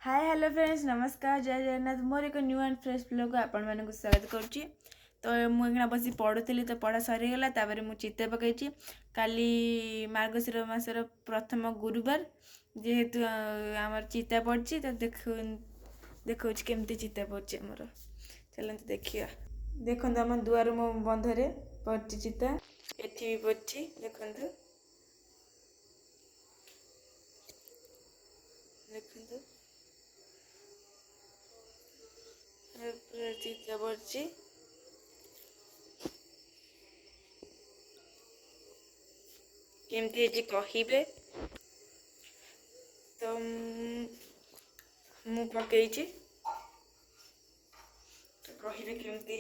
Hi hello friends नमस्कार जय जगन्नाथ मोर एक न्यू एंड फ्रेश ब्लॉग को आपण मानक स्वागत करुच्ची। तो मुझे बस पढ़ुली तो पढ़ा सरीगला मुझे चित्र पकई काली मार्गशीर मासर प्रथम गुरुवार जेहेतु आम चिता पड़ी तो देखा केमती चिता पड़ी आमर चलते देखिए। देखो आम दुआर मो बंधरे पड़ी चिता एटी भी पड़ी देखु देखु चिता पड़ी केमती कहे तो मु पकई तो कहे केमती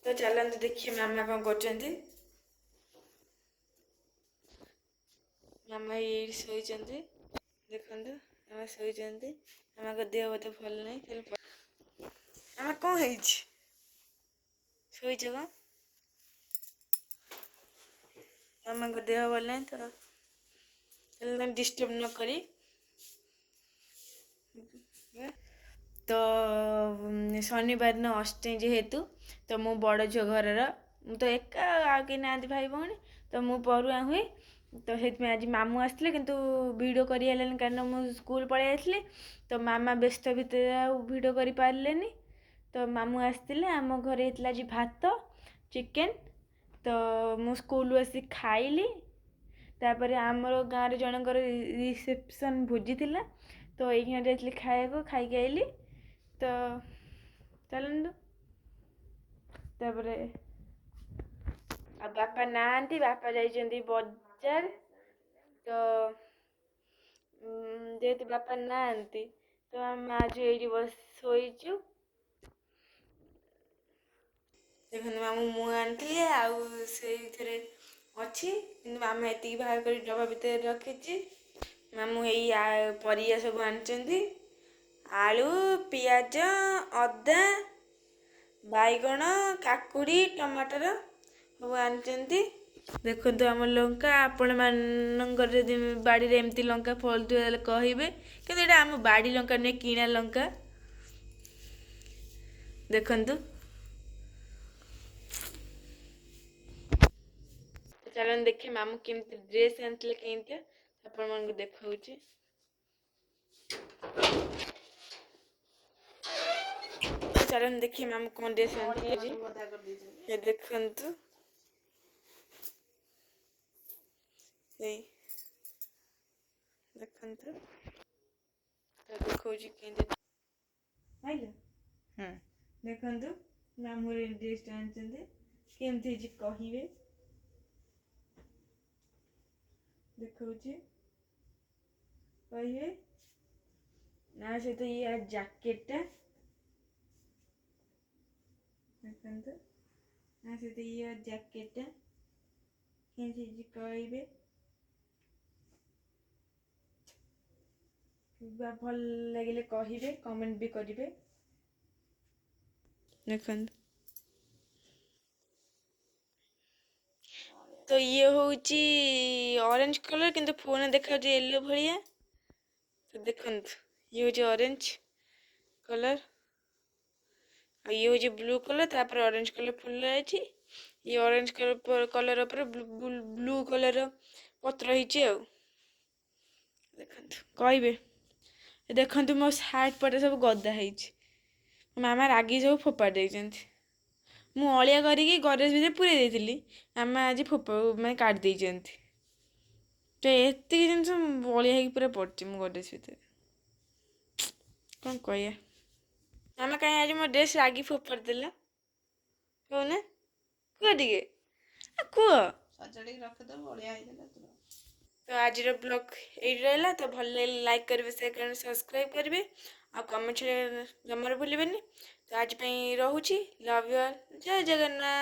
तो चलते देखिए मामा कौन कर मामा ये शोचती देखु मामा शोचती मामा को देह बोधे भल नहीं मामा कौन है शोच कौन मामा को देह भल नहीं तो डिस्टर्ब न करी तो शनिवार न अष्टमी जेहेतु तो मु बड़ झील घर तो एका आगे ना भाई भौणी तो मु पढ़ुआ हुए तो आज मामू आसते किंतु वीडियो करें कारण मुझे स्कूल पलि आसली तो मामा व्यस्त भितर वीडियो कर पारे तो मामू आसते आम घर होता आज भात चिकेन तो मु स्कूल आसी खाइली तापर आमर गाँव जनकर रिसेप्शन भोजी थिला तो ये जाइली खाया खाई आइली तो चलतु तापर बापा नाहांती बापा जाइछन्ती बजार तो जेहेतु बापा नाहांती तो आम आज ये बस शोचु देखो मामू मुँह आनी आउे अच्छी मामा ये बाहर कर डबा भितर रखी मामू यही परिया सब आनी आलू पियाज अदा बैगण काकुड़ी टमाटर सब आनी देखो आम लंका आपण मानकर बाड़ी रे एमती लंका फलतु कहे कि आम बाड़ी लंका नहीं किणा लंका देखु चलन देखिए मामू केमती ड्रेस आनते कहीं आपण मन देखा चलन देखिए मामू कौन ड्रेस आनते देखु देखु देखो देखु मामू ड्रेस आनते केमती कहे देखा कहे ना सहित ये जैकेटा देखु ना सहित ये जैकेटा केमती कहे भल लगे कहे कमेंट भी करेंगे देखो तो ये हूँ ऑरेंज कलर किंतु फोन देखा येलो भाया तो देखो ये हूँ ऑरेंज कलर ये हूँ ब्लू कलर तापर ऑरेंज कलर फुल है ये orange colour colour blue colour पत्र होती देखो कहे देखु मो सार्ट पटे सब गदा है मामा रागी सब फोपाड़ी देती मु अलिया करिकी गरेज भितर पूरे देती मामा आज माने काट देती तो एति जिनस अलिया हो पूरा पड़ी मो गरेज भितर कौन कह मामा कहीं आज मो ड्रेस रागी फोपाड़ी देला कहना कह टे कह तो आज ब्लॉग ये रहा तो भल लाइक करेंगे शेयर करेंगे सब्सक्राइब करेंगे आ कमेंट जमार भूलें तो आज रोची लव यू ऑल जय जगन्नाथ।